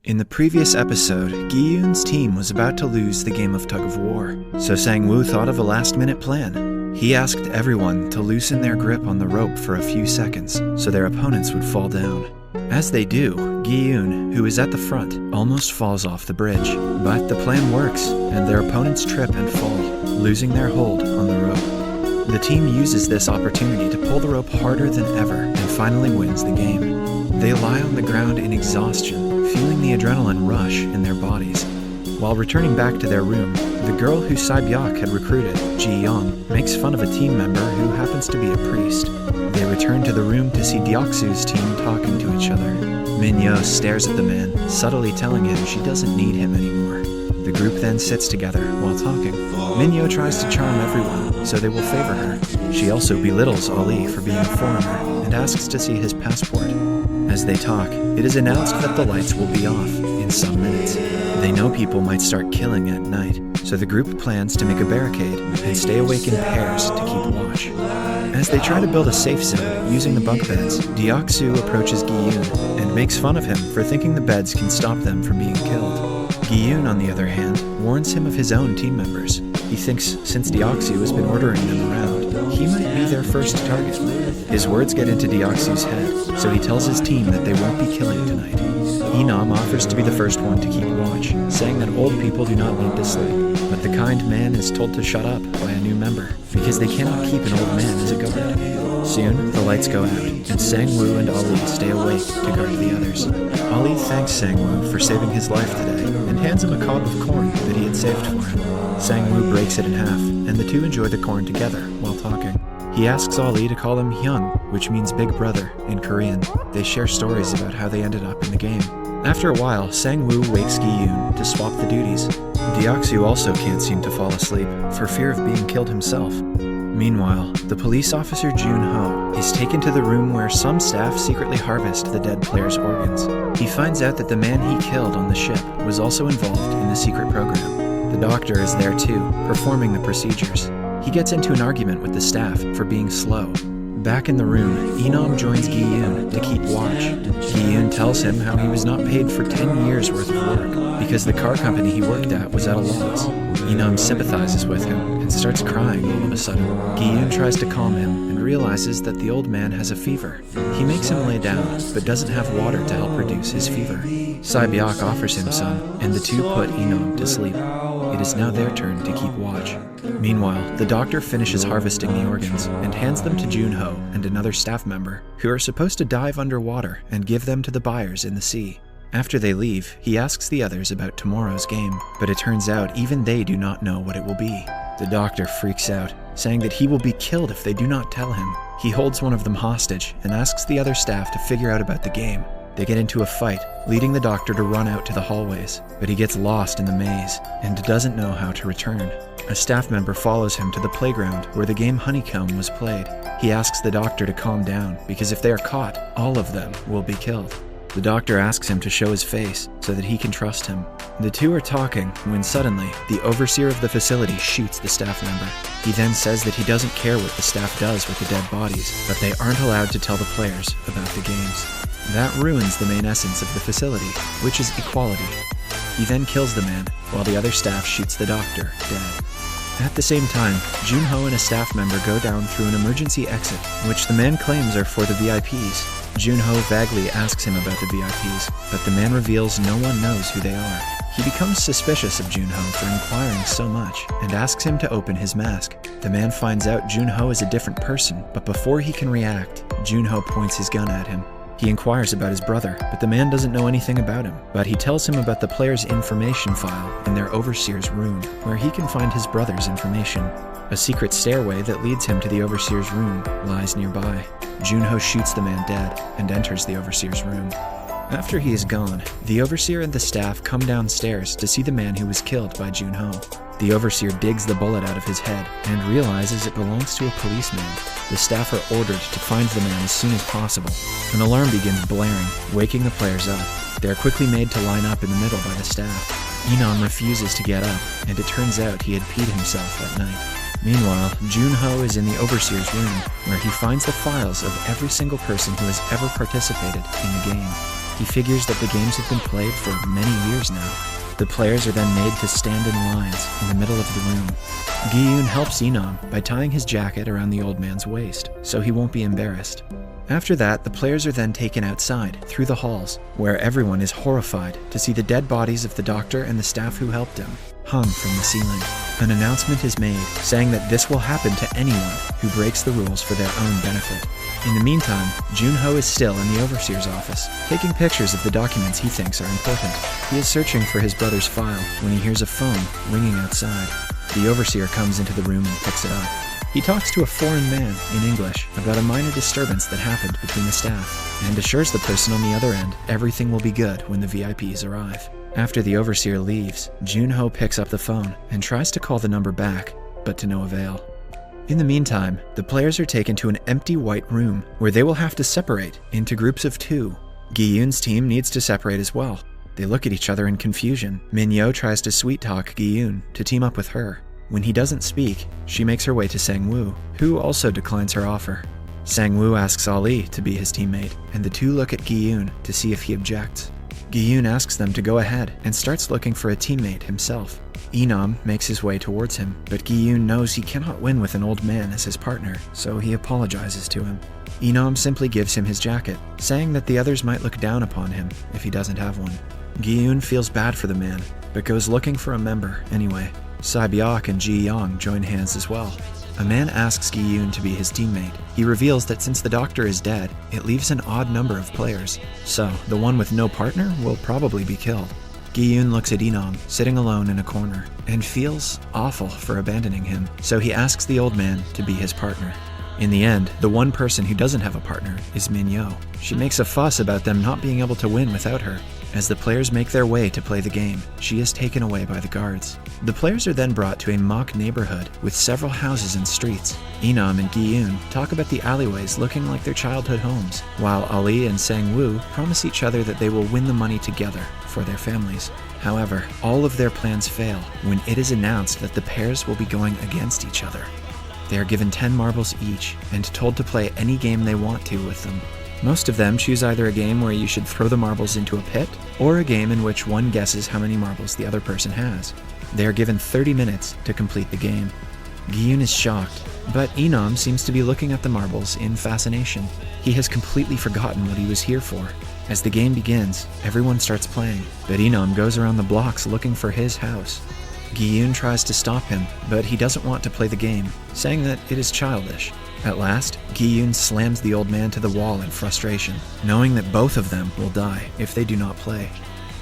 In the previous episode, Gi-yoon's team was about to lose the game of tug-of-war, so Sang-woo thought of a last-minute plan. He asked everyone to loosen their grip on the rope for a few seconds so their opponents would fall down. As they do, Gi-yoon, who is at the front, almost falls off the bridge, but the plan works and their opponents trip and fall, losing their hold on the rope. The team uses this opportunity to pull the rope harder than ever and finally wins the game. They lie on the ground in exhaustion, feeling the adrenaline rush in their bodies. While returning back to their room, the girl who Sae-byok had recruited, Ji-young, makes fun of a team member who happens to be a priest. They return to the room to see Deoksu's team talking to each other. Min-yo stares at the man, subtly telling him she doesn't need him anymore. The group then sits together while talking. Min-yo tries to charm everyone, so they will favor her. She also belittles Ali for being a foreigner and asks to see his passport. As they talk, it is announced that the lights will be off in some minutes. They know people might start killing at night, so the group plans to make a barricade and stay awake in pairs to keep watch. As they try to build a safe zone using the bunk beds, Deoksu approaches Gi-yoon and makes fun of him for thinking the beds can stop them from being killed. Gi-yoon, on the other hand, warns him of his own team members. He thinks since Deoksu has been ordering them around, he might be their first target. His words get into Deoksu's head, so he tells his team that they won't be killing tonight. Inam offers to be the first one to keep watch, saying that old people do not need to sleep, but the kind man is told to shut up by a new member, because they cannot keep an old man as a guard. Soon, the lights go out, and Sang-woo and Ali stay awake to guard the others. Ali thanks Sang-woo for saving his life today, and hands him a cob of corn that he had saved for him. Sang-woo breaks it in half, and the two enjoy the corn together while talking. He asks Ali to call him Hyung, which means big brother in Korean. They share stories about how they ended up in the game. After a while, Sang-woo wakes Gi-yoon to swap the duties. Deoksu also can't seem to fall asleep, for fear of being killed himself. Meanwhile, the police officer Jun-ho is taken to the room where some staff secretly harvest the dead player's organs. He finds out that the man he killed on the ship was also involved in the secret program. The doctor is there too, performing the procedures. He gets into an argument with the staff for being slow. Back in the room, Inam joins Gi-yoon to keep watch. Gi-yoon tells him how he was not paid for 10 years worth of work because the car company he worked at was at a loss. Inam sympathizes with him and starts crying all of a sudden. Gi-yoon tries to calm him and realizes that the old man has a fever. He makes him lay down, but doesn't have water to help reduce his fever. Sae-byok offers him some, and the two put Inam to sleep. It is now their turn to keep watch. Meanwhile, the doctor finishes harvesting the organs and hands them to Jun-ho and another staff member, who are supposed to dive underwater and give them to the buyers in the sea. After they leave, he asks the others about tomorrow's game, but it turns out even they do not know what it will be. The doctor freaks out, saying that he will be killed if they do not tell him. He holds one of them hostage and asks the other staff to figure out about the game. They get into a fight, leading the doctor to run out to the hallways, but he gets lost in the maze and doesn't know how to return. A staff member follows him to the playground where the game Honeycomb was played. He asks the doctor to calm down because if they are caught, all of them will be killed. The doctor asks him to show his face so that he can trust him. The two are talking when suddenly, the overseer of the facility shoots the staff member. He then says that he doesn't care what the staff does with the dead bodies, but they aren't allowed to tell the players about the games. That ruins the main essence of the facility, which is equality. He then kills the man, while the other staff shoots the doctor dead. At the same time, Jun-ho and a staff member go down through an emergency exit, which the man claims are for the VIPs. Jun-ho vaguely asks him about the VIPs, but the man reveals no one knows who they are. He becomes suspicious of Jun-ho for inquiring so much, and asks him to open his mask. The man finds out Jun-ho is a different person, but before he can react, Jun-ho points his gun at him. He inquires about his brother, but the man doesn't know anything about him. But he tells him about the player's information file in their overseer's room, where he can find his brother's information. A secret stairway that leads him to the overseer's room lies nearby. Jun-ho shoots the man dead and enters the overseer's room. After he is gone, the overseer and the staff come downstairs to see the man who was killed by Jun-ho. The overseer digs the bullet out of his head and realizes it belongs to a policeman. The staff are ordered to find the man as soon as possible. An alarm begins blaring, waking the players up. They are quickly made to line up in the middle by the staff. Inam refuses to get up, and it turns out he had peed himself that night. Meanwhile, Jun-ho is in the overseer's room, where he finds the files of every single person who has ever participated in the game. He figures that the games have been played for many years now. The players are then made to stand in lines in the middle of the room. Gi-yoon helps Inam by tying his jacket around the old man's waist, so he won't be embarrassed. After that, the players are then taken outside, through the halls, where everyone is horrified to see the dead bodies of the doctor and the staff who helped him, hung from the ceiling. An announcement is made, saying that this will happen to anyone who breaks the rules for their own benefit. In the meantime, Junho is still in the overseer's office, taking pictures of the documents he thinks are important. He is searching for his brother's file when he hears a phone ringing outside. The overseer comes into the room and picks it up. He talks to a foreign man in English about a minor disturbance that happened between the staff, and assures the person on the other end everything will be good when the VIPs arrive. After the overseer leaves, Junho picks up the phone and tries to call the number back, but to no avail. In the meantime, the players are taken to an empty white room where they will have to separate into groups of 2. Gi-yoon's team needs to separate as well. They look at each other in confusion. Min-yo tries to sweet-talk Gi-yoon to team up with her. When he doesn't speak, she makes her way to Sang-woo, who also declines her offer. Sang-woo asks Ali to be his teammate, and the two look at Gi-yoon to see if he objects. Gi-yoon asks them to go ahead and starts looking for a teammate himself. Inam makes his way towards him, but Gi-yoon knows he cannot win with an old man as his partner, so he apologizes to him. Inam simply gives him his jacket, saying that the others might look down upon him if he doesn't have one. Gi-yoon feels bad for the man, but goes looking for a member anyway. Sae-byeok and Ji-young join hands as well. A man asks Gi-yoon to be his teammate. He reveals that since the doctor is dead, it leaves an odd number of players, so the one with no partner will probably be killed. Gi-yoon looks at Inam, sitting alone in a corner, and feels awful for abandoning him, so he asks the old man to be his partner. In the end, the one person who doesn't have a partner is Min-yo. She makes a fuss about them not being able to win without her. As the players make their way to play the game, she is taken away by the guards. The players are then brought to a mock neighborhood with several houses and streets. Inam and Gi-yoon talk about the alleyways looking like their childhood homes, while Ali and Sang-woo promise each other that they will win the money together for their families. However, all of their plans fail when it is announced that the pairs will be going against each other. They are given 10 marbles each and told to play any game they want to with them. Most of them choose either a game where you should throw the marbles into a pit, or a game in which one guesses how many marbles the other person has. They are given 30 minutes to complete the game. Gi-yoon is shocked, but Inam seems to be looking at the marbles in fascination. He has completely forgotten what he was here for. As the game begins, everyone starts playing, but Inam goes around the blocks looking for his house. Gi-yoon tries to stop him, but he doesn't want to play the game, saying that it is childish. At last, Gi-yoon slams the old man to the wall in frustration, knowing that both of them will die if they do not play.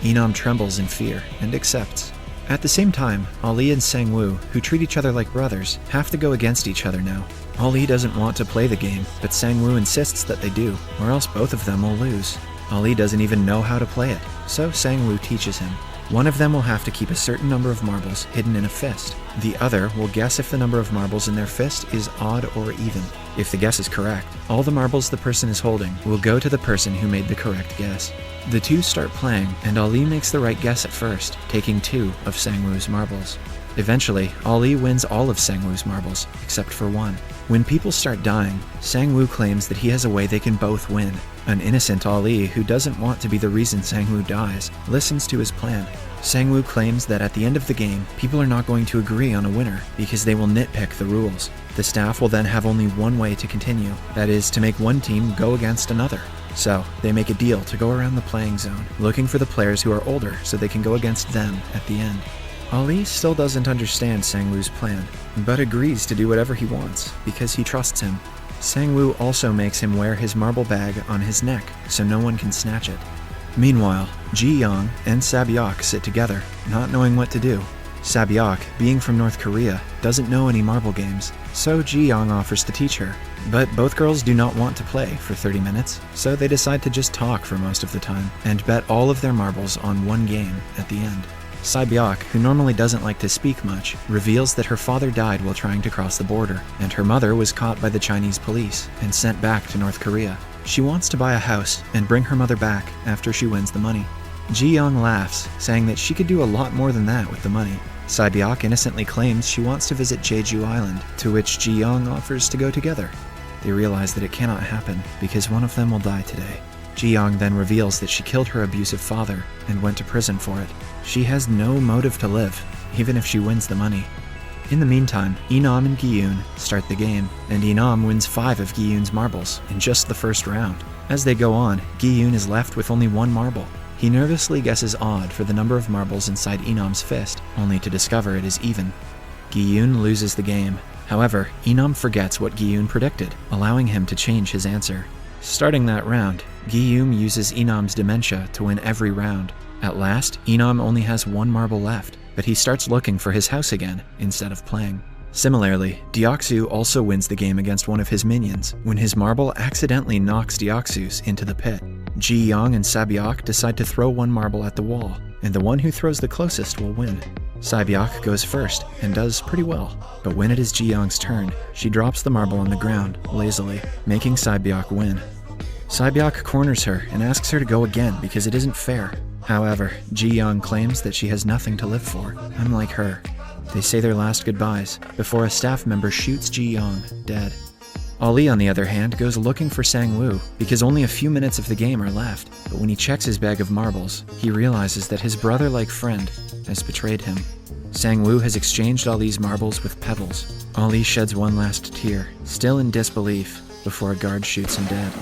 Inam trembles in fear and accepts. At the same time, Ali and Sang-woo, who treat each other like brothers, have to go against each other now. Ali doesn't want to play the game, but Sang-woo insists that they do, or else both of them will lose. Ali doesn't even know how to play it, so Sang-woo teaches him. One of them will have to keep a certain number of marbles hidden in a fist. The other will guess if the number of marbles in their fist is odd or even. If the guess is correct, all the marbles the person is holding will go to the person who made the correct guess. The two start playing, and Ali makes the right guess at first, taking 2 of Sang-woo's marbles. Eventually, Ali wins all of Sang-woo's marbles, except for 1. When people start dying, Sang-woo claims that he has a way they can both win. An innocent Ali, who doesn't want to be the reason Sang-woo dies, listens to his plan. Sang-woo claims that at the end of the game, people are not going to agree on a winner because they will nitpick the rules. The staff will then have only one way to continue, that is, to make one team go against another. So, they make a deal to go around the playing zone, looking for the players who are older so they can go against them at the end. Ali still doesn't understand Sang-woo's plan, but agrees to do whatever he wants because he trusts him. Sang-woo also makes him wear his marble bag on his neck so no one can snatch it. Meanwhile, Ji-young and Sae-byeok sit together, not knowing what to do. Sae-byeok, being from North Korea, doesn't know any marble games, so Ji-young offers to teach her. But both girls do not want to play for 30 minutes, so they decide to just talk for most of the time, and bet all of their marbles on one game at the end. Sae-byeok, who normally doesn't like to speak much, reveals that her father died while trying to cross the border, and her mother was caught by the Chinese police and sent back to North Korea. She wants to buy a house and bring her mother back after she wins the money. Ji-young laughs, saying that she could do a lot more than that with the money. Sae-byeok innocently claims she wants to visit Jeju Island, to which Ji-young offers to go together. They realize that it cannot happen because one of them will die today. Ji-young then reveals that she killed her abusive father and went to prison for it. She has no motive to live, even if she wins the money. In the meantime, Inam and Gi-yoon start the game, and Inam wins 5 of Gi-yoon's marbles in just the first round. As they go on, Gi-yoon is left with only 1 marble. He nervously guesses odd for the number of marbles inside Inam's fist, only to discover it is even. Gi-yoon loses the game. However, Inam forgets what Gi-yoon predicted, allowing him to change his answer. Starting that round, Gi-yoon uses Inam's dementia to win every round. At last, Inam only has 1 marble left, but he starts looking for his house again instead of playing. Similarly, Deoksu also wins the game against one of his minions when his marble accidentally knocks Deoksu's into the pit. Ji-young and Sabyok decide to throw 1 marble at the wall, and the one who throws the closest will win. Sabyok goes first and does pretty well, but when it is Ji-young's turn, she drops the marble on the ground lazily, making Sabyok win. Sabyok corners her and asks her to go again because it isn't fair. However, Ji-young claims that she has nothing to live for, unlike her. They say their last goodbyes before a staff member shoots Ji-young dead. Ali, on the other hand, goes looking for Sang-woo because only a few minutes of the game are left, but when he checks his bag of marbles, he realizes that his brother-like friend has betrayed him. Sang-woo has exchanged Ali's marbles with pebbles. Ali sheds one last tear, still in disbelief, before a guard shoots him dead.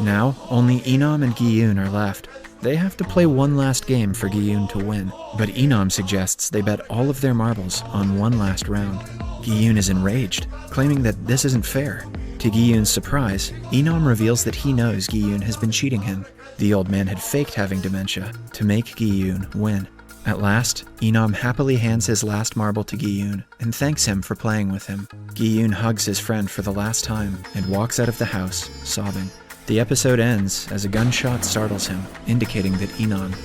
Now, only Inam and Gi-yoon are left. They have to play one last game for Gi-yoon to win, but Inam suggests they bet all of their marbles on one last round. Gi-yoon is enraged, claiming that this isn't fair. To Gi-yoon's surprise, Inam reveals that he knows Gi-yoon has been cheating him. The old man had faked having dementia to make Gi-yoon win. At last, Inam happily hands his last marble to Gi-yoon and thanks him for playing with him. Gi-yoon hugs his friend for the last time and walks out of the house, sobbing. The episode ends as a gunshot startles him, indicating that Inam